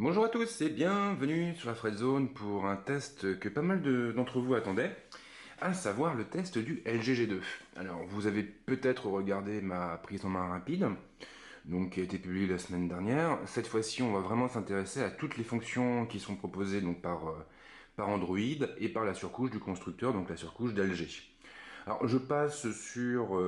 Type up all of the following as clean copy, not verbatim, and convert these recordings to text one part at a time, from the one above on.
Bonjour à tous et bienvenue sur la Fred Zone pour un test que pas mal d'entre vous attendaient, à savoir le test du LG G2. Alors vous avez peut-être regardé ma prise en main rapide, donc qui a été publiée la semaine dernière. Cette fois-ci, on va vraiment s'intéresser à toutes les fonctions qui sont proposées donc par Android et par la surcouche du constructeur, donc la surcouche d'LG. Alors je passe sur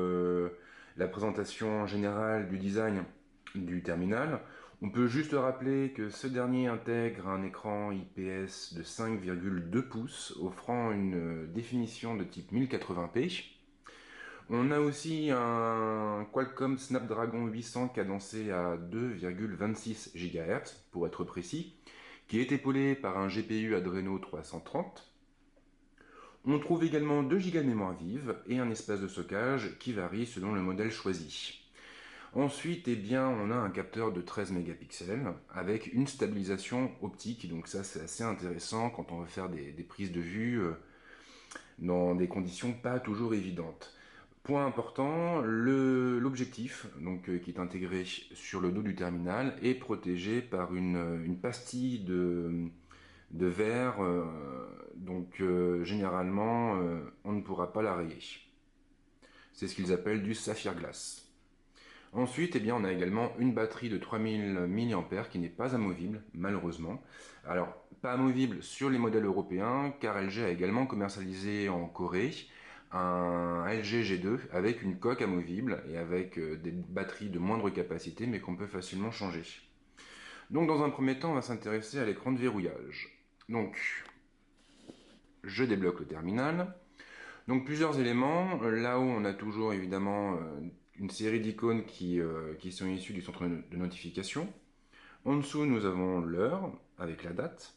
la présentation générale du design du terminal. On peut juste rappeler que ce dernier intègre un écran IPS de 5,2 pouces, offrant une définition de type 1080p. On a aussi un Qualcomm Snapdragon 800 cadencé à 2,26 GHz, pour être précis, qui est épaulé par un GPU Adreno 330. On trouve également 2 Go de mémoire vive et un espace de stockage qui varie selon le modèle choisi. Ensuite, on a un capteur de 13 mégapixels avec une stabilisation optique, donc ça c'est assez intéressant quand on veut faire des prises de vue dans des conditions pas toujours évidentes. Point important, l'objectif, qui est intégré sur le dos du terminal, est protégé par une pastille de verre, généralement on ne pourra pas la rayer. C'est ce qu'ils appellent du saphir glace. Ensuite, on a également une batterie de 3000 mAh qui n'est pas amovible, malheureusement. Alors, pas amovible sur les modèles européens, car LG a également commercialisé en Corée un LG G2 avec une coque amovible et avec des batteries de moindre capacité, mais qu'on peut facilement changer. Donc, dans un premier temps, on va s'intéresser à l'écran de verrouillage. Donc, je débloque le terminal. Donc plusieurs éléments. Là-haut, on a toujours évidemment une série d'icônes qui sont issues du centre de notification. En dessous, nous avons l'heure avec la date.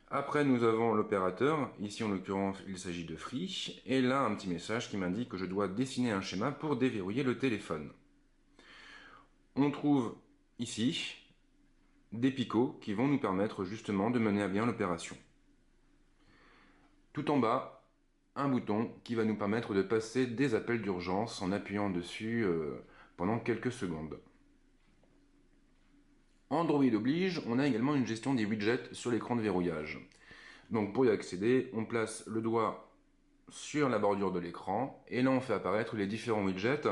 Après, nous avons l'opérateur. Ici, en l'occurrence, il s'agit de Free. Et là, un petit message qui m'indique que je dois dessiner un schéma pour déverrouiller le téléphone. On trouve ici des picots qui vont nous permettre justement de mener à bien l'opération. Tout en bas, un bouton qui va nous permettre de passer des appels d'urgence en appuyant dessus pendant quelques secondes. Android oblige, on a également une gestion des widgets sur l'écran de verrouillage. Donc pour y accéder, on place le doigt sur la bordure de l'écran et là on fait apparaître les différents widgets.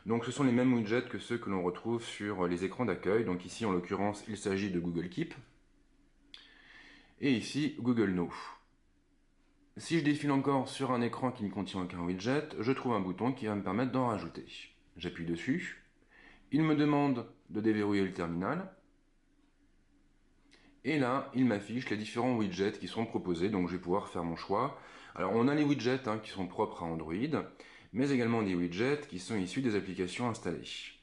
Donc ce sont les mêmes widgets que ceux que l'on retrouve sur les écrans d'accueil. Donc ici en l'occurrence il s'agit de Google Keep et ici Google Now. Si je défile encore sur un écran qui ne contient aucun widget, je trouve un bouton qui va me permettre d'en rajouter. J'appuie dessus, il me demande de déverrouiller le terminal, et là, il m'affiche les différents widgets qui sont proposés, donc je vais pouvoir faire mon choix. Alors on a les widgets qui sont propres à Android, mais également des widgets qui sont issus des applications installées.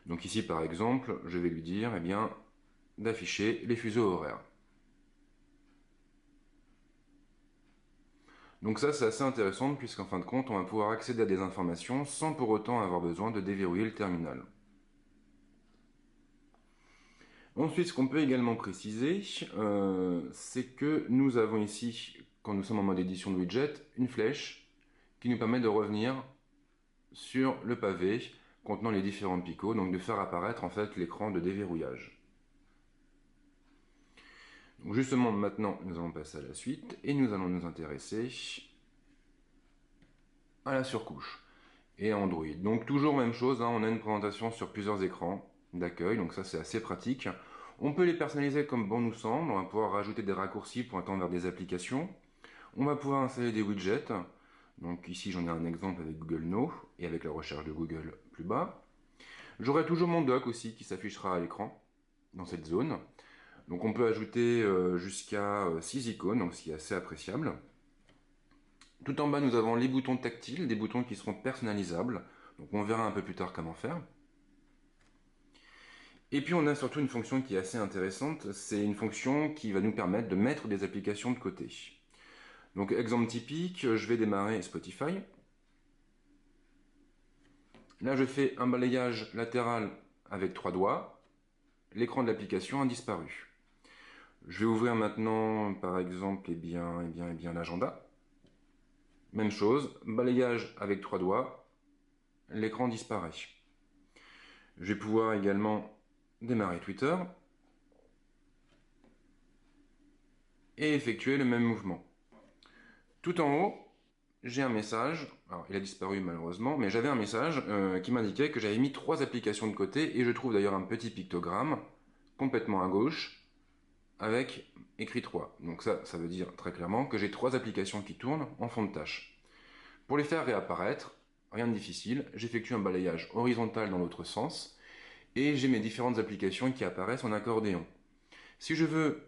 Donc ici par exemple, je vais lui dire d'afficher les fuseaux horaires. Donc ça c'est assez intéressant puisqu'en fin de compte on va pouvoir accéder à des informations sans pour autant avoir besoin de déverrouiller le terminal. Ensuite, ce qu'on peut également préciser, c'est que nous avons ici, quand nous sommes en mode édition de widget, une flèche qui nous permet de revenir sur le pavé contenant les différents picots, donc de faire apparaître en fait l'écran de déverrouillage. Donc justement, maintenant, nous allons passer à la suite et nous allons nous intéresser à la surcouche et à Android. Donc toujours même chose, on a une présentation sur plusieurs écrans d'accueil, donc ça c'est assez pratique. On peut les personnaliser comme bon nous semble, on va pouvoir rajouter des raccourcis pour attendre vers des applications. On va pouvoir installer des widgets, donc ici j'en ai un exemple avec Google Now et avec la recherche de Google plus bas. J'aurai toujours mon dock aussi qui s'affichera à l'écran dans cette zone. Donc on peut ajouter jusqu'à 6 icônes, donc ce qui est assez appréciable. Tout en bas, nous avons les boutons tactiles, des boutons qui seront personnalisables. Donc on verra un peu plus tard comment faire. Et puis on a surtout une fonction qui est assez intéressante, c'est une fonction qui va nous permettre de mettre des applications de côté. Donc exemple typique, je vais démarrer Spotify. Là je fais un balayage latéral avec 3 doigts, l'écran de l'application a disparu. Je vais ouvrir maintenant par exemple l'agenda. Même chose, balayage avec 3 doigts, l'écran disparaît. Je vais pouvoir également démarrer Twitter. et effectuer le même mouvement. Tout en haut, j'ai un message, alors il a disparu malheureusement, mais j'avais un message qui m'indiquait que j'avais mis 3 applications de côté, et je trouve d'ailleurs un petit pictogramme complètement à gauche avec écrit 3. Donc ça veut dire très clairement que j'ai 3 applications qui tournent en fond de tâche. Pour les faire réapparaître, rien de difficile, j'effectue un balayage horizontal dans l'autre sens, et j'ai mes différentes applications qui apparaissent en accordéon. Si je veux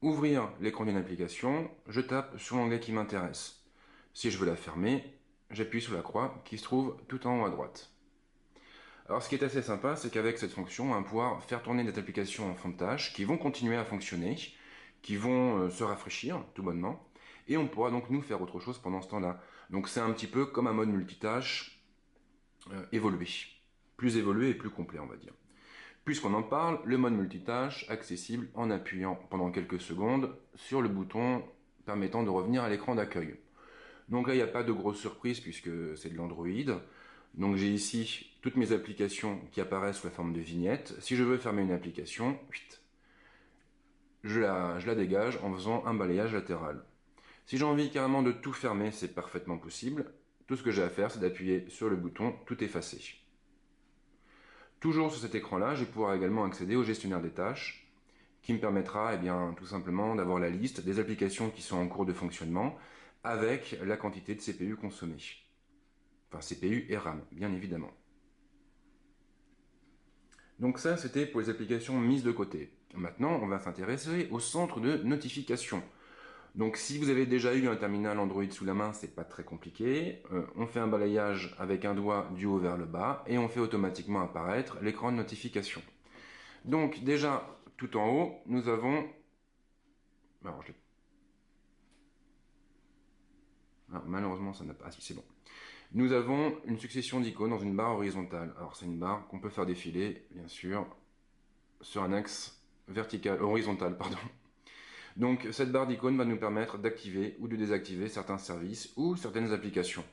ouvrir l'écran d'une application, je tape sur l'onglet qui m'intéresse. Si je veux la fermer, j'appuie sur la croix qui se trouve tout en haut à droite. Alors ce qui est assez sympa, c'est qu'avec cette fonction, on va pouvoir faire tourner des applications en fond de tâche qui vont continuer à fonctionner, qui vont se rafraîchir tout bonnement, et on pourra donc nous faire autre chose pendant ce temps-là. Donc c'est un petit peu comme un mode multitâche évolué, plus évolué et plus complet on va dire. Puisqu'on en parle, le mode multitâche accessible en appuyant pendant quelques secondes sur le bouton permettant de revenir à l'écran d'accueil. Donc là, il n'y a pas de grosse surprise puisque c'est de l'Android. Donc j'ai ici toutes mes applications qui apparaissent sous la forme de vignettes. Si je veux fermer une application, je la dégage en faisant un balayage latéral. Si j'ai envie carrément de tout fermer, c'est parfaitement possible. Tout ce que j'ai à faire, c'est d'appuyer sur le bouton tout effacer. Toujours sur cet écran-là, je vais pouvoir également accéder au gestionnaire des tâches, qui me permettra tout simplement d'avoir la liste des applications qui sont en cours de fonctionnement avec la quantité de CPU consommée. Enfin, CPU et RAM, bien évidemment. Donc ça, c'était pour les applications mises de côté. Maintenant, on va s'intéresser au centre de notification. Donc si vous avez déjà eu un terminal Android sous la main, c'est pas très compliqué. On fait un balayage avec un doigt du haut vers le bas et on fait automatiquement apparaître l'écran de notification. Donc déjà, tout en haut, nous avons... Alors, malheureusement, ça n'a pas... Ah si, c'est bon. Nous avons une succession d'icônes dans une barre horizontale. Alors c'est une barre qu'on peut faire défiler, bien sûr, sur un axe horizontal, pardon. Donc cette barre d'icônes va nous permettre d'activer ou de désactiver certains services ou certaines applications.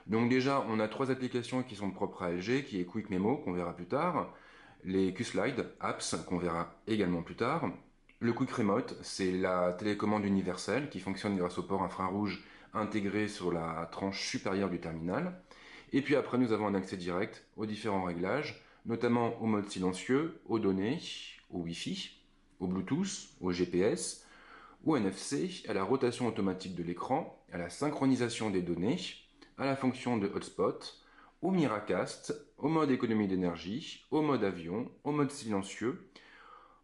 Donc déjà, on a 3 applications qui sont propres à LG, qui est Quick Memo, qu'on verra plus tard, les QSlide Apps, qu'on verra également plus tard, le Quick Remote, c'est la télécommande universelle qui fonctionne grâce au port infrarouge intégré sur la tranche supérieure du terminal. Et puis après, nous avons un accès direct aux différents réglages, notamment au mode silencieux, aux données, au Wi-Fi, au Bluetooth, au GPS, au NFC, à la rotation automatique de l'écran, à la synchronisation des données, à la fonction de hotspot, au Miracast, au mode économie d'énergie, au mode avion, au mode silencieux,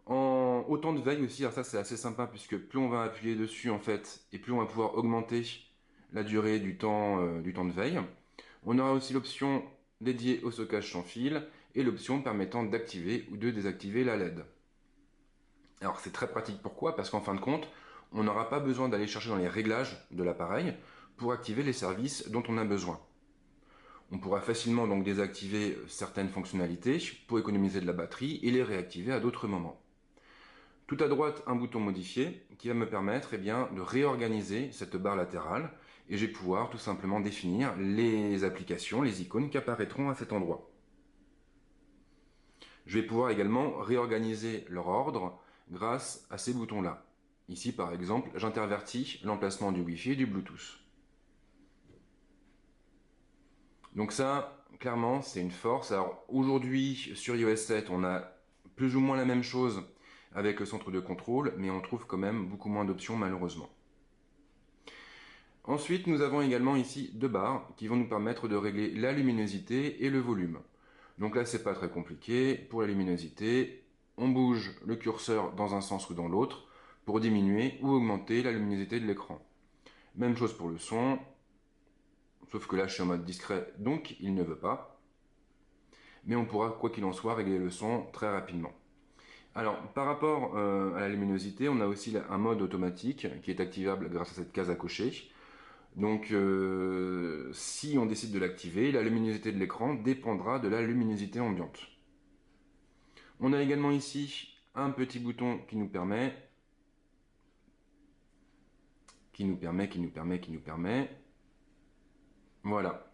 au temps de veille aussi. Alors ça c'est assez sympa puisque plus on va appuyer dessus en fait, et plus on va pouvoir augmenter la durée du temps de veille. On aura aussi l'option dédiée au stockage sans fil et l'option permettant d'activer ou de désactiver la LED. Alors c'est très pratique, pourquoi? Parce qu'en fin de compte, on n'aura pas besoin d'aller chercher dans les réglages de l'appareil pour activer les services dont on a besoin. On pourra facilement donc désactiver certaines fonctionnalités pour économiser de la batterie et les réactiver à d'autres moments. Tout à droite, un bouton modifié qui va me permettre de réorganiser cette barre latérale et je vais pouvoir tout simplement définir les applications, les icônes qui apparaîtront à cet endroit. Je vais pouvoir également réorganiser leur ordre grâce à ces boutons-là. Ici, par exemple, j'intervertis l'emplacement du Wi-Fi et du Bluetooth. Donc ça, clairement, c'est une force. Alors aujourd'hui, sur iOS 7, on a plus ou moins la même chose avec le centre de contrôle, mais on trouve quand même beaucoup moins d'options malheureusement. Ensuite, nous avons également ici 2 barres qui vont nous permettre de régler la luminosité et le volume. Donc là, c'est pas très compliqué. Pour la luminosité, on bouge le curseur dans un sens ou dans l'autre pour diminuer ou augmenter la luminosité de l'écran. Même chose pour le son, sauf que là, je suis en mode discret, donc il ne veut pas. Mais on pourra, quoi qu'il en soit, régler le son très rapidement. Alors, par rapport à la luminosité, on a aussi un mode automatique qui est activable grâce à cette case à cocher. Donc, si on décide de l'activer, la luminosité de l'écran dépendra de la luminosité ambiante. On a également ici un petit bouton qui nous permet, voilà,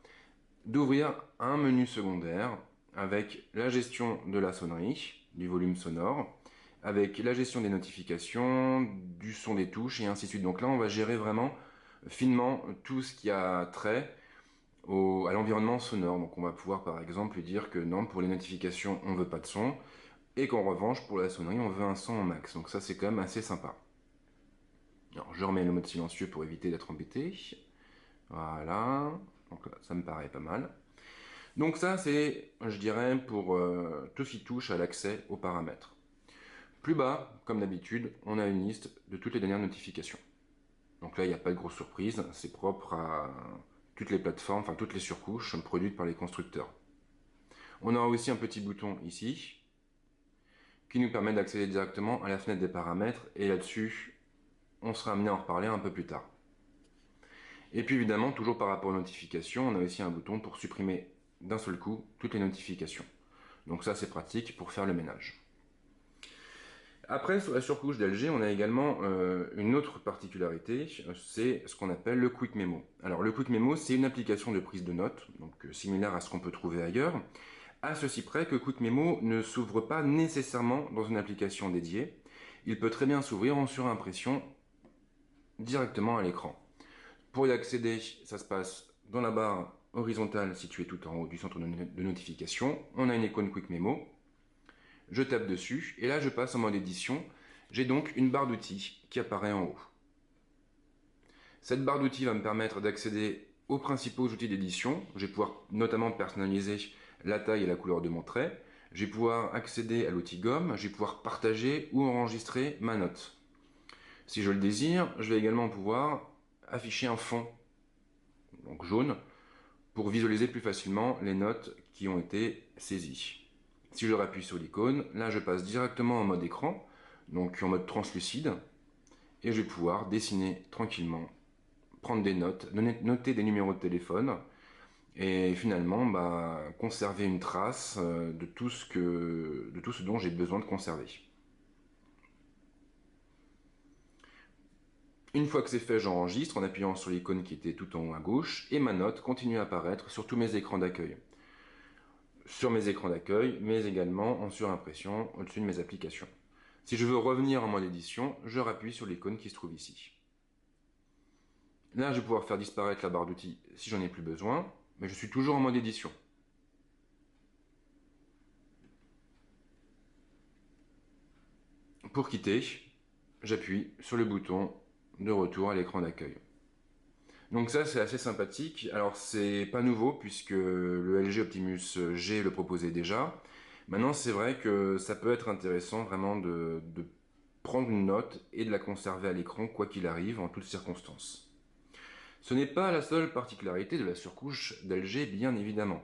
d'ouvrir un menu secondaire avec la gestion de la sonnerie, du volume sonore, avec la gestion des notifications, du son des touches et ainsi de suite. Donc là, on va gérer vraiment finement tout ce qui a trait à l'environnement sonore. Donc on va pouvoir par exemple lui dire que non, pour les notifications, on veut pas de son, et qu'en revanche, pour la sonnerie, on veut un son au max. Donc ça, c'est quand même assez sympa. Alors je remets le mode silencieux pour éviter d'être embêté. Voilà, donc là, ça me paraît pas mal. Donc ça, c'est, je dirais, pour tout ce qui touche à l'accès aux paramètres. Plus bas, comme d'habitude, on a une liste de toutes les dernières notifications. Donc là, il n'y a pas de grosse surprise, c'est propre à toutes les plateformes, enfin toutes les surcouches produites par les constructeurs. On aura aussi un petit bouton ici, qui nous permet d'accéder directement à la fenêtre des paramètres, et là-dessus, on sera amené à en reparler un peu plus tard. Et puis évidemment, toujours par rapport aux notifications, on a aussi un bouton pour supprimer d'un seul coup toutes les notifications. Donc ça, c'est pratique pour faire le ménage. Après, sur la surcouche d'LG, on a également une autre particularité, c'est ce qu'on appelle le Quick Memo. Alors le Quick Memo, c'est une application de prise de notes, donc similaire à ce qu'on peut trouver ailleurs, à ceci près que Quick Memo ne s'ouvre pas nécessairement dans une application dédiée. Il peut très bien s'ouvrir en surimpression directement à l'écran. Pour y accéder, ça se passe dans la barre horizontale située tout en haut du centre de notification. On a une icône Quick Memo. Je tape dessus et là je passe en mode édition. J'ai donc une barre d'outils qui apparaît en haut. Cette barre d'outils va me permettre d'accéder aux principaux outils d'édition. Je vais pouvoir notamment personnaliser la taille et la couleur de mon trait. Je vais pouvoir accéder à l'outil gomme. Je vais pouvoir partager ou enregistrer ma note. Si je le désire, je vais également pouvoir afficher un fond, donc jaune, pour visualiser plus facilement les notes qui ont été saisies. Si je rappuie sur l'icône, là je passe directement en mode écran, donc en mode translucide, et je vais pouvoir dessiner tranquillement, prendre des notes, noter des numéros de téléphone, et finalement conserver une trace de tout ce dont j'ai besoin de conserver. Une fois que c'est fait, j'enregistre en appuyant sur l'icône qui était tout en haut à gauche, et ma note continue à apparaître sur tous mes écrans d'accueil. Sur mes écrans d'accueil, mais également en surimpression au-dessus de mes applications. Si je veux revenir en mode édition, je rappuie sur l'icône qui se trouve ici. Là, je vais pouvoir faire disparaître la barre d'outils si j'en ai plus besoin, mais je suis toujours en mode édition. Pour quitter, j'appuie sur le bouton de retour à l'écran d'accueil. Donc ça, c'est assez sympathique. Alors c'est pas nouveau puisque le LG Optimus G le proposait déjà. Maintenant, c'est vrai que ça peut être intéressant vraiment de prendre une note et de la conserver à l'écran quoi qu'il arrive en toutes circonstances. Ce n'est pas la seule particularité de la surcouche d'LG, bien évidemment.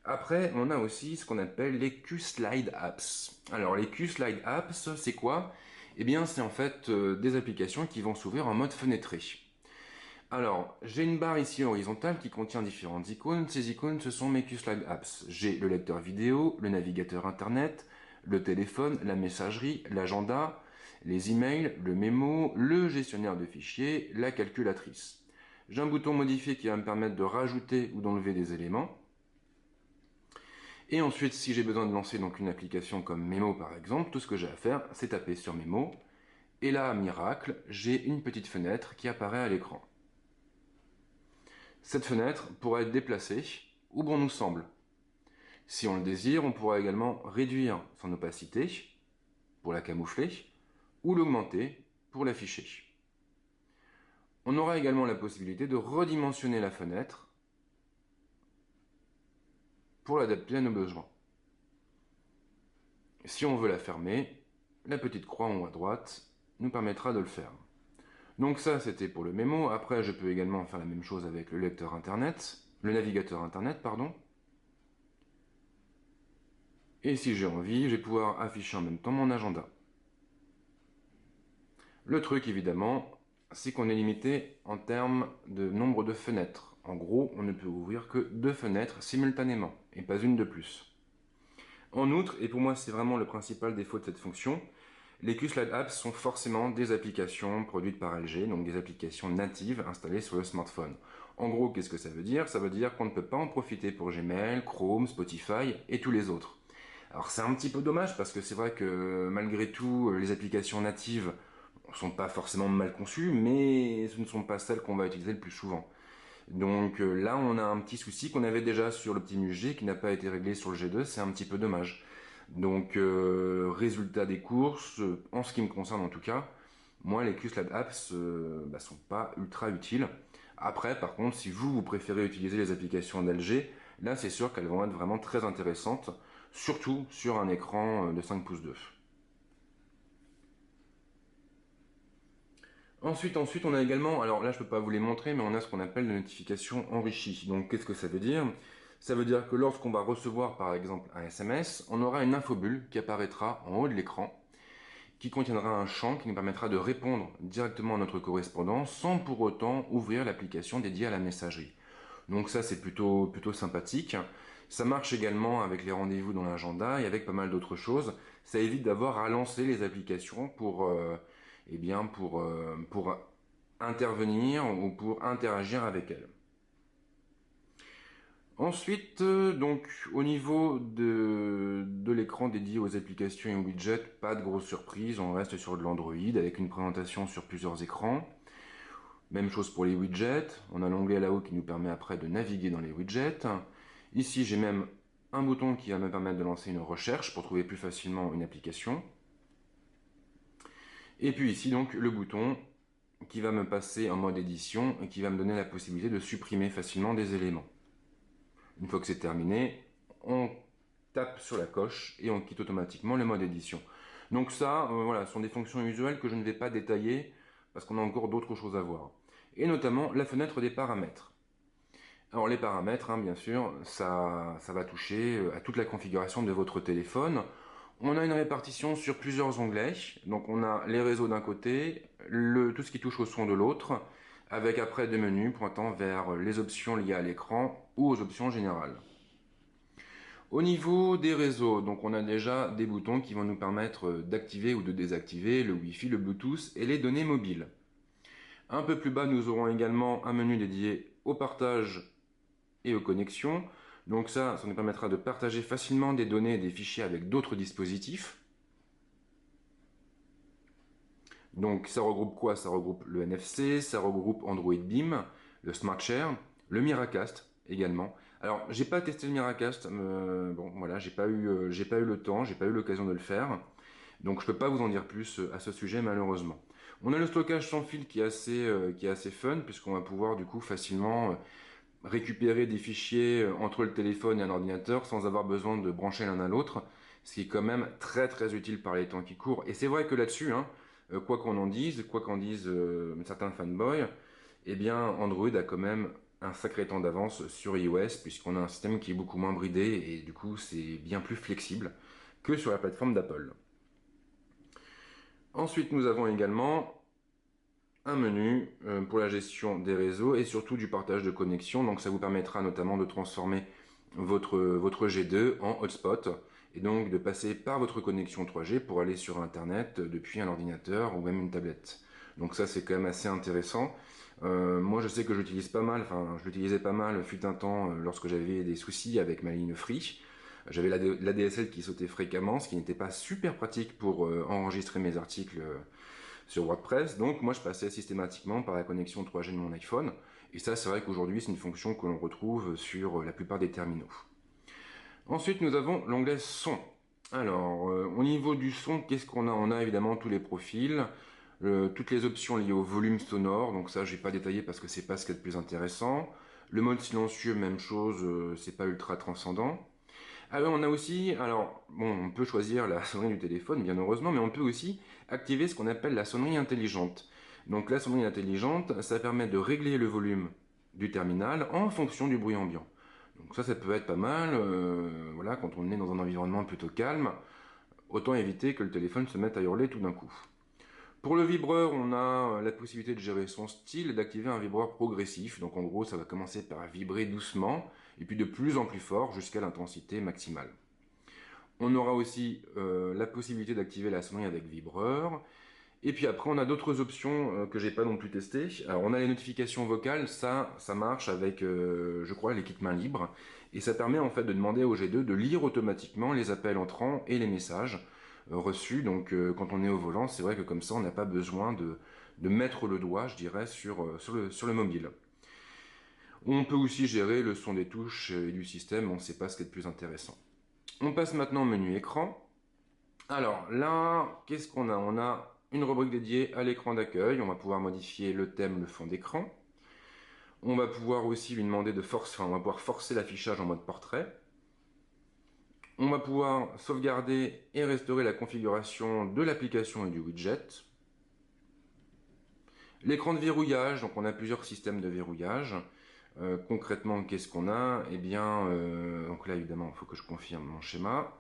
Après, on a aussi ce qu'on appelle les Q-Slide Apps. Alors les Q-Slide Apps, c'est quoi? Eh bien, c'est en fait des applications qui vont s'ouvrir en mode fenêtré. Alors, j'ai une barre ici horizontale qui contient différentes icônes. Ces icônes, ce sont mes Q-Slide Apps. J'ai le lecteur vidéo, le navigateur internet, le téléphone, la messagerie, l'agenda, les emails, le mémo, le gestionnaire de fichiers, la calculatrice. J'ai un bouton modifier qui va me permettre de rajouter ou d'enlever des éléments. Et ensuite, si j'ai besoin de lancer donc une application comme Memo par exemple, tout ce que j'ai à faire, c'est taper sur Memo. Et là, miracle, j'ai une petite fenêtre qui apparaît à l'écran. Cette fenêtre pourra être déplacée où bon nous semble. Si on le désire, on pourra également réduire son opacité pour la camoufler ou l'augmenter pour l'afficher. On aura également la possibilité de redimensionner la fenêtre pour l'adapter à nos besoins. Si on veut la fermer, la petite croix en haut à droite nous permettra de le faire. Donc ça, c'était pour le mémo. Après, je peux également faire la même chose avec le lecteur internet, le navigateur internet, pardon. Et si j'ai envie, je vais pouvoir afficher en même temps mon agenda. Le truc, évidemment, c'est qu'on est limité en termes de nombre de fenêtres. En gros, on ne peut ouvrir que 2 fenêtres simultanément, et pas une de plus. En outre, et pour moi c'est vraiment le principal défaut de cette fonction, les Q-Slide Apps sont forcément des applications produites par LG, donc des applications natives installées sur le smartphone. En gros, qu'est-ce que ça veut dire? Ça veut dire qu'on ne peut pas en profiter pour Gmail, Chrome, Spotify et tous les autres. Alors c'est un petit peu dommage parce que c'est vrai que malgré tout, les applications natives ne sont pas forcément mal conçues, mais ce ne sont pas celles qu'on va utiliser le plus souvent. Donc là, on a un petit souci qu'on avait déjà sur l'Optimus G qui n'a pas été réglé sur le G2, c'est un petit peu dommage. Donc résultat des courses, en ce qui me concerne en tout cas, moi les QSLab apps sont pas ultra utiles. Après, par contre, si vous préférez utiliser les applications d'LG, là c'est sûr qu'elles vont être vraiment très intéressantes, surtout sur un écran de 5 pouces 2. Ensuite, on a également, alors là je peux pas vous les montrer, mais on a ce qu'on appelle des notifications enrichies. Donc qu'est-ce que ça veut dire? Ça veut dire que lorsqu'on va recevoir par exemple un SMS, on aura une infobulle qui apparaîtra en haut de l'écran, qui contiendra un champ qui nous permettra de répondre directement à notre correspondant sans pour autant ouvrir l'application dédiée à la messagerie. Donc ça c'est plutôt sympathique. Ça marche également avec les rendez-vous dans l'agenda et avec pas mal d'autres choses. Ça évite d'avoir à lancer les applications pour intervenir ou pour interagir avec elles. Ensuite, donc au niveau de l'écran dédié aux applications et aux widgets, pas de grosse surprise, on reste sur de l'Android avec une présentation sur plusieurs écrans. Même chose pour les widgets, on a l'onglet là-haut qui nous permet après de naviguer dans les widgets. Ici, j'ai même un bouton qui va me permettre de lancer une recherche pour trouver plus facilement une application. Et puis ici, donc, le bouton qui va me passer en mode édition et qui va me donner la possibilité de supprimer facilement des éléments. Une fois que c'est terminé, on tape sur la coche et on quitte automatiquement le mode édition. Donc ça, voilà, ce sont des fonctions usuelles que je ne vais pas détailler parce qu'on a encore d'autres choses à voir. Et notamment la fenêtre des paramètres. Alors les paramètres, hein, bien sûr, ça va toucher à toute la configuration de votre téléphone. On a une répartition sur plusieurs onglets. Donc on a les réseaux d'un côté, tout ce qui touche au son de l'autre, avec après des menus pointant vers les options liées à l'écran ou aux options générales. Au niveau des réseaux, donc on a déjà des boutons qui vont nous permettre d'activer ou de désactiver le Wi-Fi, le Bluetooth et les données mobiles. Un peu plus bas, nous aurons également un menu dédié au partage et aux connexions. Donc ça nous permettra de partager facilement des données et des fichiers avec d'autres dispositifs. Donc ça regroupe quoi? Ça regroupe le NFC, ça regroupe Android Beam, le Smart Share, le Miracast également. Alors j'ai pas testé le Miracast, bon voilà, j'ai pas eu le temps, j'ai pas eu l'occasion de le faire. Donc je peux pas vous en dire plus à ce sujet malheureusement. On a le stockage sans fil qui est assez fun puisqu'on va pouvoir du coup facilement récupérer des fichiers entre le téléphone et un ordinateur sans avoir besoin de brancher l'un à l'autre, ce qui est quand même très très utile par les temps qui courent. Et c'est vrai que là-dessus, hein, quoi qu'en disent certains fanboys, eh bien Android a quand même un sacré temps d'avance sur iOS puisqu'on a un système qui est beaucoup moins bridé et du coup c'est bien plus flexible que sur la plateforme d'Apple. Ensuite, nous avons également un menu pour la gestion des réseaux et surtout du partage de connexion. Donc ça vous permettra notamment de transformer votre G2 en hotspot et donc de passer par votre connexion 3G pour aller sur Internet depuis un ordinateur ou même une tablette. Donc ça c'est quand même assez intéressant. Moi je sais que j'utilise pas mal, enfin je l'utilisais pas mal fut un temps lorsque j'avais des soucis avec ma ligne Free. J'avais la DSL qui sautait fréquemment, ce qui n'était pas super pratique pour enregistrer mes articles sur WordPress. Donc moi je passais systématiquement par la connexion 3G de mon iPhone. Et ça c'est vrai qu'aujourd'hui c'est une fonction que l'on retrouve sur la plupart des terminaux. Ensuite nous avons l'onglet son. Alors au niveau du son, qu'est-ce qu'on a? On a évidemment tous les profils, toutes les options liées au volume sonore. Donc ça je vais pas détailler parce que c'est pas ce qui est le plus intéressant. Le mode silencieux, même chose, c'est pas ultra transcendant. Ah ben on a aussi, alors bon, on peut choisir la sonnerie du téléphone, bien heureusement, mais on peut aussi activer ce qu'on appelle la sonnerie intelligente. Donc la sonnerie intelligente, ça permet de régler le volume du terminal en fonction du bruit ambiant. Donc ça peut être pas mal, voilà, quand on est dans un environnement plutôt calme, autant éviter que le téléphone se mette à hurler tout d'un coup. Pour le vibreur, on a la possibilité de gérer son style et d'activer un vibreur progressif. Donc en gros, ça va commencer par vibrer doucement et puis de plus en plus fort jusqu'à l'intensité maximale. On aura aussi la possibilité d'activer la sonnerie avec vibreur. Et puis après, on a d'autres options que j'ai pas non plus testées. Alors on a les notifications vocales, ça marche avec, je crois, les kits main libre. Et ça permet en fait de demander au G2 de lire automatiquement les appels entrants et les messages reçus. Donc quand on est au volant, c'est vrai que comme ça, on n'a pas besoin de mettre le doigt, je dirais, sur le mobile. On peut aussi gérer le son des touches et du système, on ne sait pas ce qui est le plus intéressant. On passe maintenant au menu écran. Alors là, qu'est-ce qu'on a? On a une rubrique dédiée à l'écran d'accueil, on va pouvoir modifier le thème, le fond d'écran. On va pouvoir aussi lui demander de forcer, enfin, on va pouvoir forcer l'affichage en mode portrait. On va pouvoir sauvegarder et restaurer la configuration de l'application et du widget. L'écran de verrouillage, donc on a plusieurs systèmes de verrouillage. Concrètement, qu'est-ce qu'on a? Eh bien, donc là évidemment, il faut que je confirme mon schéma.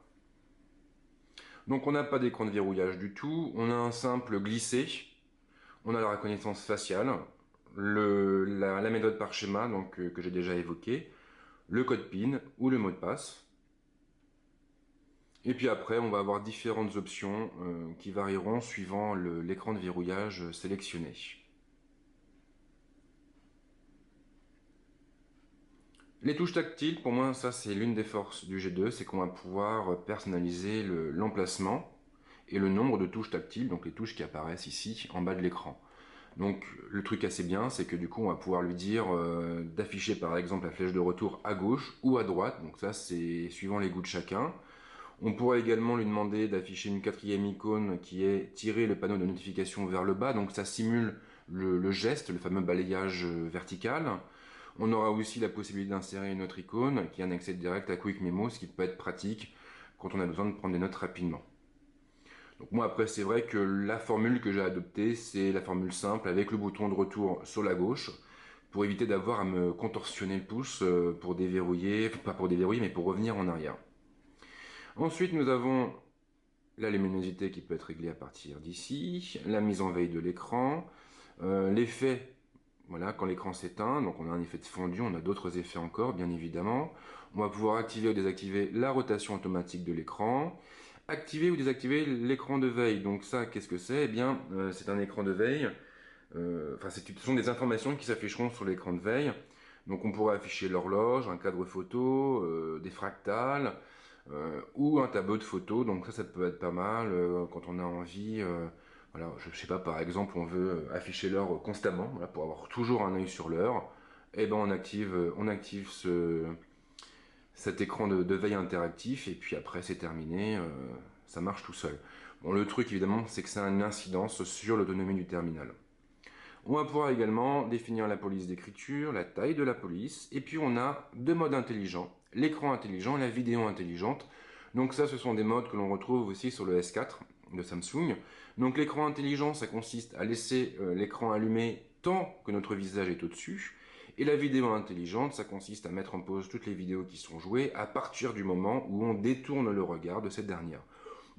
Donc on n'a pas d'écran de verrouillage du tout, on a un simple glisser, on a la reconnaissance faciale, la méthode par schéma donc, que j'ai déjà évoquée, le code PIN ou le mot de passe. Et puis après, on va avoir différentes options qui varieront suivant l'écran de verrouillage sélectionné. Les touches tactiles, pour moi, ça c'est l'une des forces du G2, c'est qu'on va pouvoir personnaliser l'emplacement et le nombre de touches tactiles, donc les touches qui apparaissent ici en bas de l'écran. Donc le truc assez bien, c'est que du coup on va pouvoir lui dire d'afficher par exemple la flèche de retour à gauche ou à droite, donc ça c'est suivant les goûts de chacun. On pourra également lui demander d'afficher une quatrième icône qui est tirer le panneau de notification vers le bas, donc ça simule le geste, le fameux balayage vertical. On aura aussi la possibilité d'insérer une autre icône qui est un accès direct à Quick Memo, ce qui peut être pratique quand on a besoin de prendre des notes rapidement. Donc moi après c'est vrai que la formule que j'ai adoptée c'est la formule simple avec le bouton de retour sur la gauche pour éviter d'avoir à me contorsionner le pouce pour déverrouiller, pas pour déverrouiller mais pour revenir en arrière. Ensuite nous avons la luminosité qui peut être réglée à partir d'ici, la mise en veille de l'écran, l'effet, voilà, quand l'écran s'éteint, donc on a un effet de fondu, on a d'autres effets encore, bien évidemment. On va pouvoir activer ou désactiver la rotation automatique de l'écran, activer ou désactiver l'écran de veille. Donc ça, qu'est-ce que c'est? Eh bien, c'est un écran de veille, ce sont des informations qui s'afficheront sur l'écran de veille. Donc on pourrait afficher l'horloge, un cadre photo, des fractales, ou un tableau de photos. Donc ça peut être pas mal quand on a envie. Voilà, je sais pas, par exemple, on veut afficher l'heure constamment, voilà, pour avoir toujours un œil sur l'heure. Et ben on active cet écran de veille interactif et puis après c'est terminé, ça marche tout seul. Bon, le truc évidemment, c'est que ça a une incidence sur l'autonomie du terminal. On va pouvoir également définir la police d'écriture, la taille de la police, et puis on a deux modes intelligents, l'écran intelligent et la vidéo intelligente. Donc ça, ce sont des modes que l'on retrouve aussi sur le S4 de Samsung. Donc l'écran intelligent, ça consiste à laisser l'écran allumé tant que notre visage est au-dessus. Et la vidéo intelligente, ça consiste à mettre en pause toutes les vidéos qui sont jouées à partir du moment où on détourne le regard de cette dernière.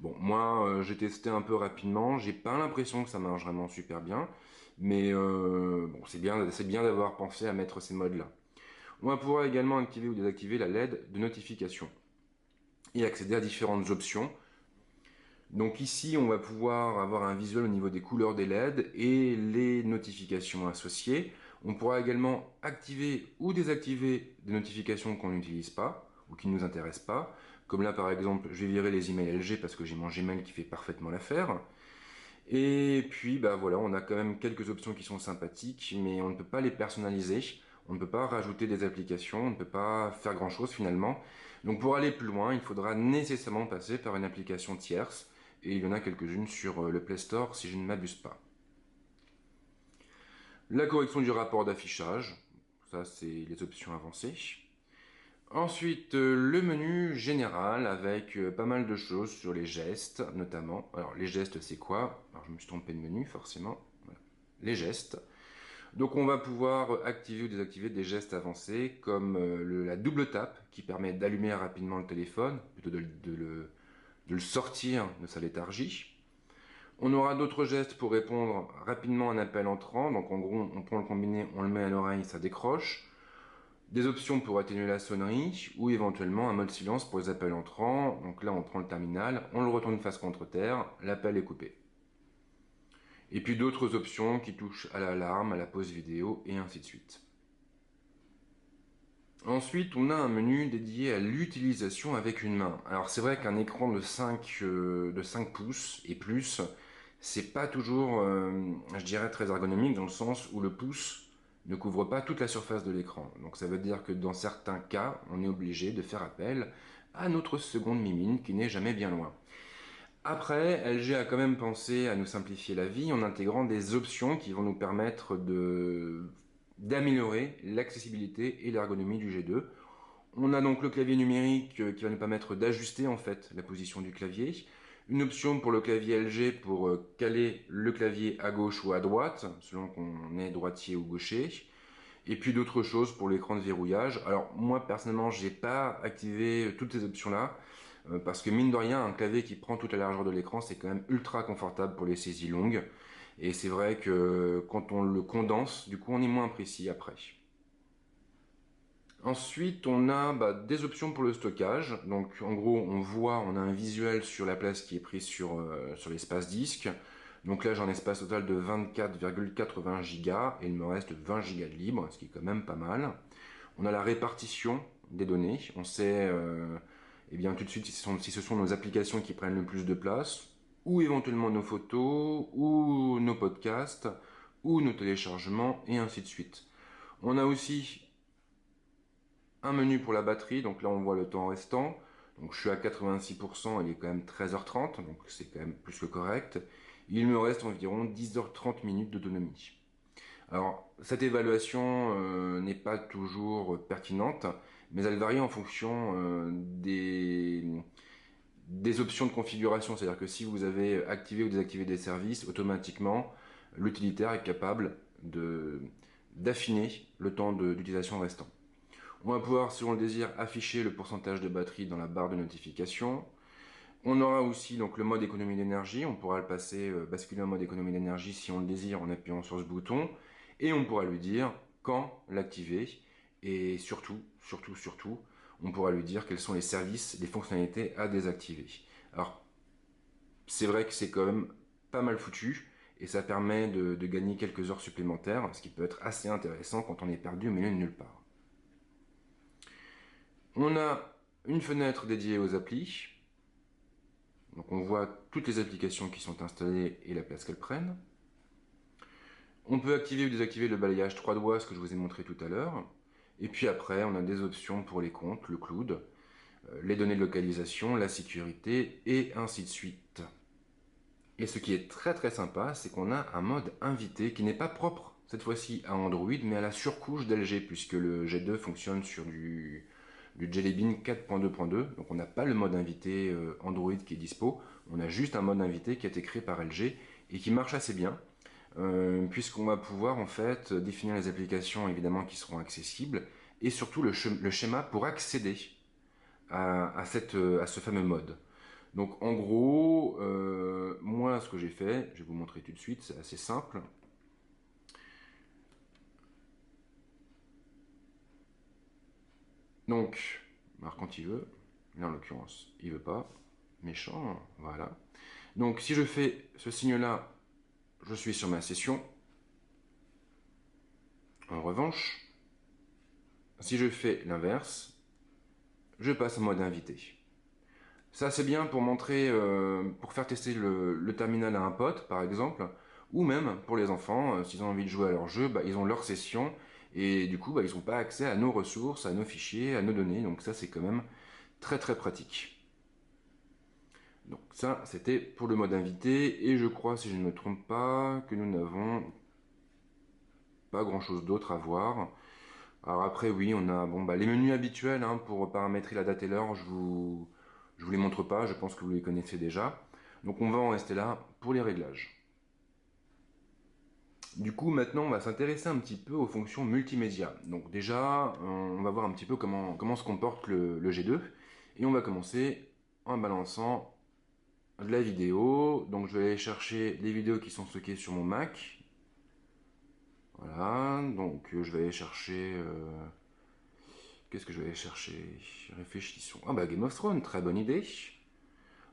Bon, moi, j'ai testé un peu rapidement, j'ai pas l'impression que ça marche vraiment super bien, mais bon, c'est bien d'avoir pensé à mettre ces modes-là. On va pouvoir également activer ou désactiver la LED de notification et accéder à différentes options. Donc ici, on va pouvoir avoir un visuel au niveau des couleurs des LED et les notifications associées. On pourra également activer ou désactiver des notifications qu'on n'utilise pas ou qui ne nous intéressent pas. Comme là, par exemple, je vais virer les emails LG parce que j'ai mon Gmail qui fait parfaitement l'affaire. Et puis, bah voilà, on a quand même quelques options qui sont sympathiques, mais on ne peut pas les personnaliser. On ne peut pas rajouter des applications, on ne peut pas faire grand-chose finalement. Donc pour aller plus loin, il faudra nécessairement passer par une application tierce, et il y en a quelques-unes sur le Play Store si je ne m'abuse pas. La correction du rapport d'affichage, ça c'est les options avancées. Ensuite, le menu général avec pas mal de choses sur les gestes notamment. Alors les gestes c'est quoi? Alors je me suis trompé de menu forcément. Voilà. Les gestes. Donc on va pouvoir activer ou désactiver des gestes avancés comme la double tape qui permet d'allumer rapidement le téléphone, plutôt de le sortir de sa léthargie. On aura d'autres gestes pour répondre rapidement à un appel entrant. Donc en gros, on prend le combiné, on le met à l'oreille, ça décroche. Des options pour atténuer la sonnerie ou éventuellement un mode silence pour les appels entrants. Donc là, on prend le terminal, on le retourne face contre terre, l'appel est coupé. Et puis d'autres options qui touchent à l'alarme, à la pause vidéo et ainsi de suite. Ensuite, on a un menu dédié à l'utilisation avec une main. Alors c'est vrai qu'un écran de cinq pouces et plus, c'est pas toujours, je dirais, très ergonomique dans le sens où le pouce ne couvre pas toute la surface de l'écran. Donc ça veut dire que dans certains cas, on est obligé de faire appel à notre seconde mimine qui n'est jamais bien loin. Après, LG a quand même pensé à nous simplifier la vie en intégrant des options qui vont nous permettre d'améliorer l'accessibilité et l'ergonomie du G2. On a donc le clavier numérique qui va nous permettre d'ajuster en fait la position du clavier. Une option pour le clavier LG pour caler le clavier à gauche ou à droite, selon qu'on est droitier ou gaucher. Et puis d'autres choses pour l'écran de verrouillage. Alors moi personnellement, j'ai pas activé toutes ces options-là. Parce que mine de rien, un clavier qui prend toute la largeur de l'écran, c'est quand même ultra confortable pour les saisies longues. Et c'est vrai que quand on le condense, du coup on est moins précis après. Ensuite, on a des options pour le stockage. Donc, en gros, on a un visuel sur la place qui est prise sur l'espace disque. Donc là, j'ai un espace total de 24,80 Go et il me reste 20 Go de libre, ce qui est quand même pas mal. On a la répartition des données. On sait eh bien, tout de suite si ce sont nos applications qui prennent le plus de place, ou éventuellement nos photos, ou nos podcasts, ou nos téléchargements, et ainsi de suite. On a aussi un menu pour la batterie, donc là on voit le temps restant. Donc je suis à 86%, il est quand même 13h30, donc c'est quand même plus que correct. Il me reste environ 10h30 minutes d'autonomie. Alors cette évaluation n'est pas toujours pertinente, mais elle varie en fonction des options de configuration. C'est-à-dire que si vous avez activé ou désactivé des services, automatiquement l'utilitaire est capable d'affiner le temps d'utilisation restant. On va pouvoir, si on le désire, afficher le pourcentage de batterie dans la barre de notification. On aura aussi donc le mode économie d'énergie. On pourra le passer, basculer en mode économie d'énergie si on le désire en appuyant sur ce bouton. Et on pourra lui dire quand l'activer. Et surtout, surtout, surtout, on pourra lui dire quels sont les services, les fonctionnalités à désactiver. Alors, c'est vrai que c'est quand même pas mal foutu. Et ça permet de gagner quelques heures supplémentaires, ce qui peut être assez intéressant quand on est perdu au milieu de nulle part. On a une fenêtre dédiée aux applis. Donc on voit toutes les applications qui sont installées et la place qu'elles prennent. On peut activer ou désactiver le balayage 3 doigts, ce que je vous ai montré tout à l'heure. Et puis après, on a des options pour les comptes, le cloud, les données de localisation, la sécurité et ainsi de suite. Et ce qui est très très sympa, c'est qu'on a un mode invité qui n'est pas propre cette fois-ci à Android, mais à la surcouche d'LG, puisque le G2 fonctionne sur du Jelly Bean 4.2.2. Donc on n'a pas le mode invité Android qui est dispo, on a juste un mode invité qui a été créé par LG et qui marche assez bien. Puisqu'on va pouvoir en fait définir les applications évidemment qui seront accessibles et surtout le schéma pour accéder à ce fameux mode. Donc en gros, moi ce que j'ai fait, je vais vous montrer tout de suite, c'est assez simple. Donc, alors quand il veut, là en l'occurrence il veut pas, méchant, voilà. Donc si je fais ce signe-là, je suis sur ma session. En revanche, si je fais l'inverse, je passe en mode invité. Ça c'est bien pour montrer, pour faire tester le terminal à un pote par exemple, ou même pour les enfants, s'ils ont envie de jouer à leur jeu, ils ont leur session et du coup ils n'ont pas accès à nos ressources, à nos fichiers, à nos données, donc ça c'est quand même très très pratique. Donc ça c'était pour le mode invité et je crois si je ne me trompe pas que nous n'avons pas grand chose d'autre à voir. Alors après oui on a les menus habituels pour paramétrer la date et l'heure, je vous les montre pas, je pense que vous les connaissez déjà. Donc on va en rester là pour les réglages. Du coup maintenant on va s'intéresser un petit peu aux fonctions multimédia. Donc déjà on va voir un petit peu comment se comporte le G2 et on va commencer en balançant de la vidéo. Donc je vais aller chercher les vidéos qui sont stockées sur mon Mac. Voilà, donc je vais aller chercher... qu'est-ce que je vais aller chercher? Réfléchissons. Game of Thrones, très bonne idée.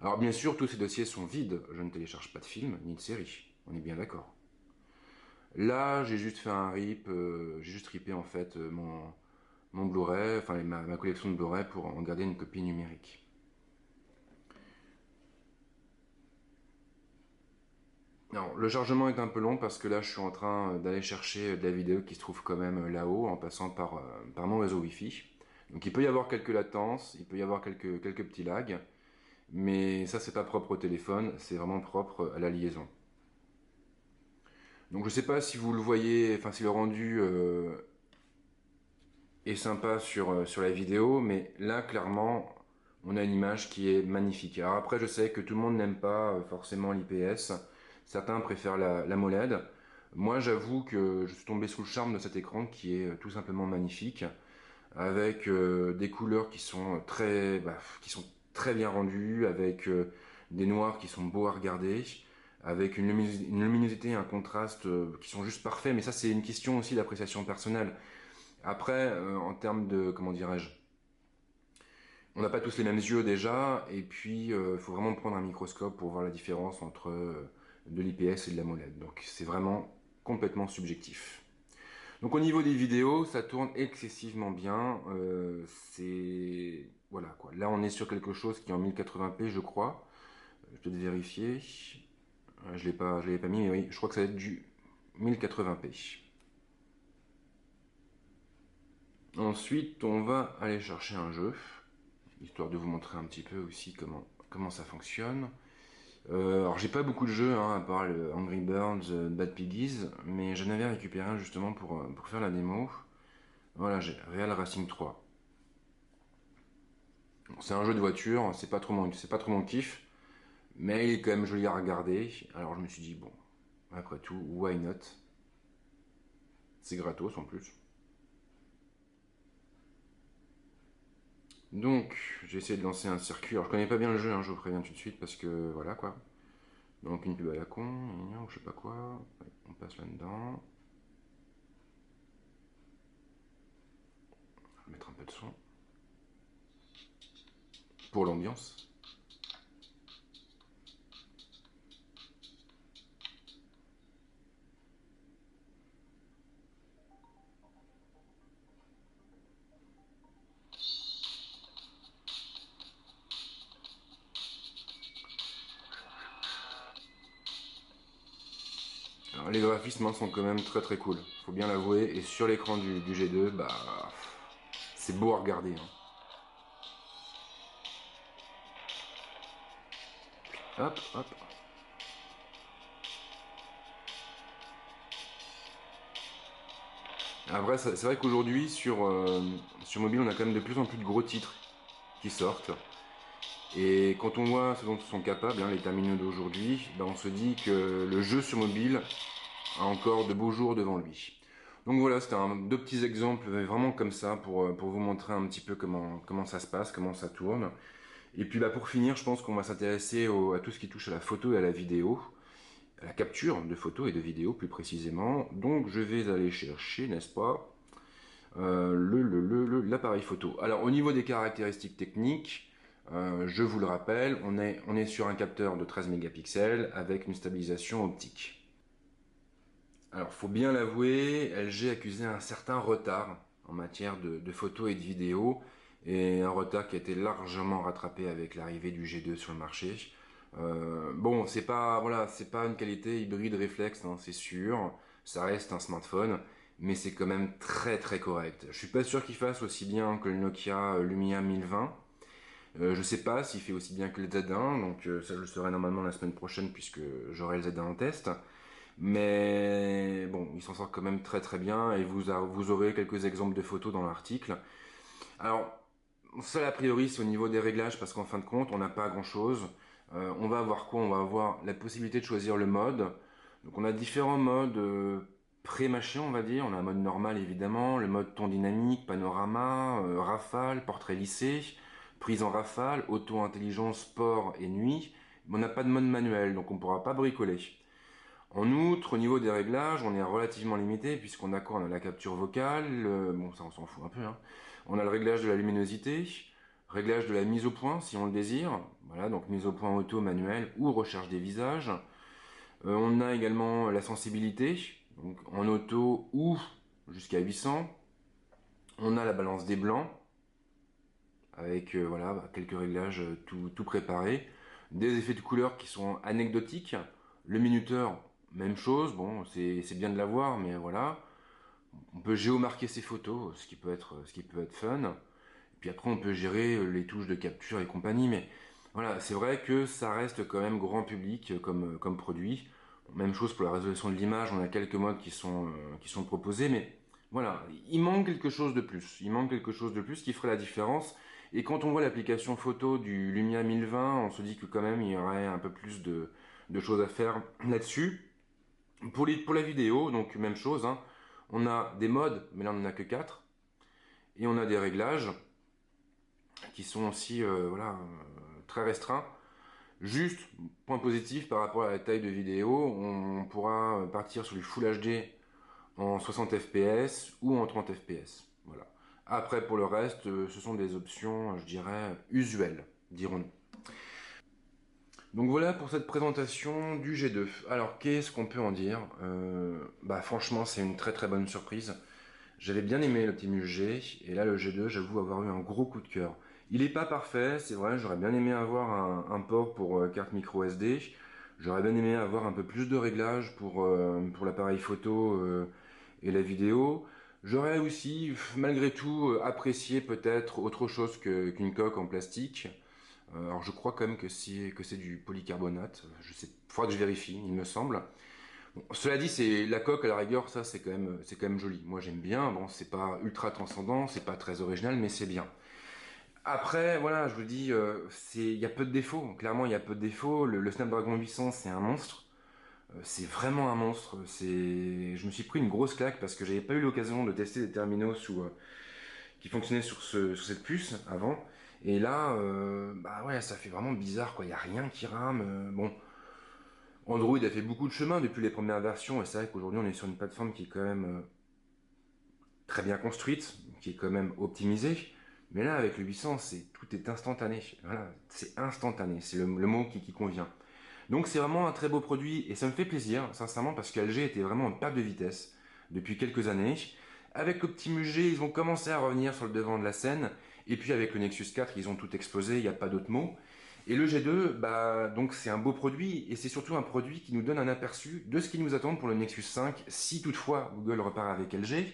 Alors bien sûr, tous ces dossiers sont vides. Je ne télécharge pas de film ni de série. On est bien d'accord. Là, j'ai juste fait un rip. J'ai juste ripé en fait mon Blu-ray, enfin ma collection de Blu-ray pour en garder une copie numérique. Alors, le chargement est un peu long parce que là je suis en train d'aller chercher de la vidéo qui se trouve quand même là-haut en passant par mon réseau Wi-Fi. Donc il peut y avoir quelques latences, il peut y avoir quelques petits lags, mais ça c'est pas propre au téléphone, c'est vraiment propre à la liaison. Donc je sais pas si vous le voyez, enfin si le rendu est sympa sur la vidéo, mais là clairement on a une image qui est magnifique. Alors après je sais que tout le monde n'aime pas forcément l'IPS, certains préfèrent la AMOLED. Moi j'avoue que je suis tombé sous le charme de cet écran qui est tout simplement magnifique, avec des couleurs qui sont très bien rendues, avec des noirs qui sont beaux à regarder, avec une luminosité, un contraste qui sont juste parfaits, mais ça c'est une question aussi d'appréciation personnelle. Après, en termes de, comment dirais-je, on n'a pas tous les mêmes yeux déjà, et puis il faut vraiment prendre un microscope pour voir la différence entre de l'IPS et de l'AMOLED. Donc c'est vraiment complètement subjectif. Donc au niveau des vidéos, ça tourne excessivement bien. C'est voilà quoi. Là on est sur quelque chose qui est en 1080p je crois. Je vais peut-être vérifier. Je l'avais pas mis, mais oui, je crois que ça va être du 1080p. Ensuite, on va aller chercher un jeu, histoire de vous montrer un petit peu aussi comment ça fonctionne. Alors j'ai pas beaucoup de jeux, hein, à part le Angry Birds, Bad Piggies, mais j'en avais récupéré un justement pour faire la démo. Voilà, j'ai Real Racing 3. C'est un jeu de voiture, c'est pas trop mon kiff, mais il est quand même joli à regarder. Alors je me suis dit, bon, après tout, why not? C'est gratos en plus. Donc, j'ai essayé de lancer un circuit. Alors je connais pas bien le jeu, hein, je vous préviens tout de suite, parce que voilà quoi. Donc une pub à la con, ou je sais pas quoi. Ouais, on passe là-dedans. On va mettre un peu de son. Pour l'ambiance. Alors, les graphismes hein, sont quand même très très cool, faut bien l'avouer. Et sur l'écran du G2, bah c'est beau à regarder. Hein. Hop, hop. Après, c'est vrai qu'aujourd'hui, sur mobile, on a quand même de plus en plus de gros titres qui sortent. Et quand on voit ce dont ils sont capables, hein, les terminaux d'aujourd'hui, bah, on se dit que le jeu sur mobile a encore de beaux jours devant lui. Donc voilà, c'était deux petits exemples vraiment comme ça pour vous montrer un petit peu comment ça se passe, comment ça tourne. Et puis bah, pour finir, je pense qu'on va s'intéresser à tout ce qui touche à la photo et à la vidéo, à la capture de photos et de vidéos plus précisément. Donc je vais aller chercher, n'est-ce pas, l'appareil photo. Alors au niveau des caractéristiques techniques, je vous le rappelle, on est sur un capteur de 13 mégapixels avec une stabilisation optique. Alors faut bien l'avouer, LG accusait un certain retard en matière de photos et de vidéos, et un retard qui a été largement rattrapé avec l'arrivée du G2 sur le marché. Bon, c'est pas une qualité hybride réflexe, hein, c'est sûr, ça reste un smartphone, mais c'est quand même très très correct. Je suis pas sûr qu'il fasse aussi bien que le Nokia Lumia 1020. Je sais pas s'il fait aussi bien que le Z1, donc ça je le saurai normalement la semaine prochaine puisque j'aurai le Z1 en test. Mais bon, il s'en sort quand même très très bien et vous aurez quelques exemples de photos dans l'article. Alors, ça a priori c'est au niveau des réglages parce qu'en fin de compte on n'a pas grand chose. On va avoir quoi? On va avoir la possibilité de choisir le mode. Donc on a différents modes pré-mâchés on va dire. On a un mode normal évidemment, le mode ton dynamique, panorama, rafale, portrait lissé, prise en rafale, auto intelligence, sport et nuit. Mais on n'a pas de mode manuel donc on ne pourra pas bricoler. En outre, au niveau des réglages, on est relativement limité puisqu'on a quoi? On a la capture vocale, bon ça on s'en fout un peu, hein. On a le réglage de la luminosité, réglage de la mise au point si on le désire, voilà donc mise au point auto, manuel ou recherche des visages. On a également la sensibilité, donc en auto ou jusqu'à 800. On a la balance des blancs, avec voilà, quelques réglages tout préparés. Des effets de couleur qui sont anecdotiques. Le minuteur, même chose, bon, c'est bien de l'avoir, mais voilà. On peut géomarquer ses photos, ce qui peut être fun. Puis après, on peut gérer les touches de capture et compagnie. Mais voilà, c'est vrai que ça reste quand même grand public comme produit. Même chose pour la résolution de l'image, on a quelques modes qui sont proposés, mais voilà, il manque quelque chose de plus. Il manque quelque chose de plus qui ferait la différence. Et quand on voit l'application photo du Lumia 1020, on se dit que quand même il y aurait un peu plus de choses à faire là-dessus. Pour la vidéo, donc même chose, hein. On a des modes, mais là on n'en a que 4. Et on a des réglages qui sont aussi voilà, très restreints. Juste, point positif par rapport à la taille de vidéo, on pourra partir sur du Full HD en 60 fps ou en 30 fps. Voilà. Après, pour le reste, ce sont des options, je dirais, usuelles, dirons-nous. Donc voilà pour cette présentation du G2. Alors, qu'est-ce qu'on peut en dire? Bah, franchement, c'est une très très bonne surprise. J'avais bien aimé l'Optimus G, et là le G2, j'avoue avoir eu un gros coup de cœur. Il n'est pas parfait, c'est vrai, j'aurais bien aimé avoir un port pour carte micro SD. J'aurais bien aimé avoir un peu plus de réglages pour l'appareil photo et la vidéo. J'aurais aussi, malgré tout, apprécié peut-être autre chose qu'une coque en plastique. Alors je crois quand même que c'est du polycarbonate. Je sais, faudra que je vérifie, il me semble. Bon, cela dit, c'est la coque à la rigueur, ça c'est quand même joli. Moi j'aime bien. Bon, c'est pas ultra transcendant, c'est pas très original, mais c'est bien. Après, voilà, je vous dis, il y a peu de défauts. Clairement, il y a peu de défauts. Le Snapdragon 800, c'est un monstre. C'est vraiment un monstre. Je me suis pris une grosse claque parce que j'avais pas eu l'occasion de tester des terminaux qui fonctionnaient sur cette puce avant. Et là, bah ouais, ça fait vraiment bizarre, quoi. Il y a rien qui rame. Bon, Android a fait beaucoup de chemin depuis les premières versions, et c'est vrai qu'aujourd'hui on est sur une plateforme qui est quand même très bien construite, qui est quand même optimisée. Mais là, avec le 800, tout est instantané. Voilà, c'est instantané, c'est le mot qui convient. Donc c'est vraiment un très beau produit, et ça me fait plaisir, sincèrement, parce qu'LG était vraiment en perte de vitesse depuis quelques années. Avec Optimus G, ils ont commencé à revenir sur le devant de la scène, et puis avec le Nexus 4, ils ont tout explosé, il n'y a pas d'autre mot. Et le G2, bah, donc c'est un beau produit, et c'est surtout un produit qui nous donne un aperçu de ce qui nous attend pour le Nexus 5, si toutefois Google repart avec LG,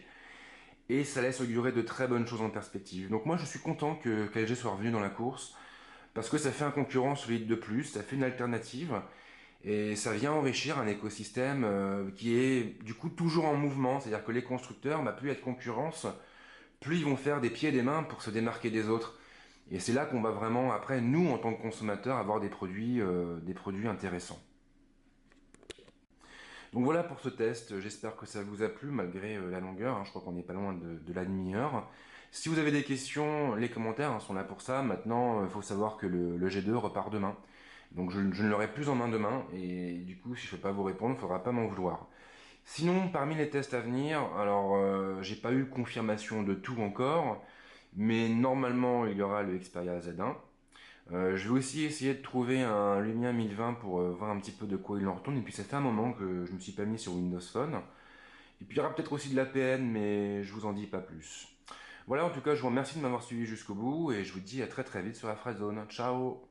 et ça laisse augurer de très bonnes choses en perspective. Donc moi je suis content que LG soit revenu dans la course, parce que ça fait un concurrent solide de plus, ça fait une alternative, et ça vient enrichir un écosystème qui est du coup toujours en mouvement, c'est-à-dire que les constructeurs, bah, plus il y a de concurrence, plus ils vont faire des pieds et des mains pour se démarquer des autres. Et c'est là qu'on va vraiment, après, nous, en tant que consommateurs, avoir des produits intéressants. Donc voilà pour ce test, j'espère que ça vous a plu malgré la longueur, hein. Je crois qu'on n'est pas loin de la demi-heure. Si vous avez des questions, les commentaires sont là pour ça. Maintenant, il faut savoir que le G2 repart demain. Donc je ne l'aurai plus en main demain, et du coup, si je ne peux pas vous répondre, il ne faudra pas m'en vouloir. Sinon, parmi les tests à venir, alors j'ai pas eu confirmation de tout encore, mais normalement il y aura le Xperia Z1. Je vais aussi essayer de trouver un Lumia 1020 pour voir un petit peu de quoi il en retourne. Et puis ça fait un moment que je me suis pas mis sur Windows Phone. Et puis il y aura peut-être aussi de l'APN, mais je vous en dis pas plus. Voilà, en tout cas, je vous remercie de m'avoir suivi jusqu'au bout et je vous dis à très très vite sur la Zone. Ciao!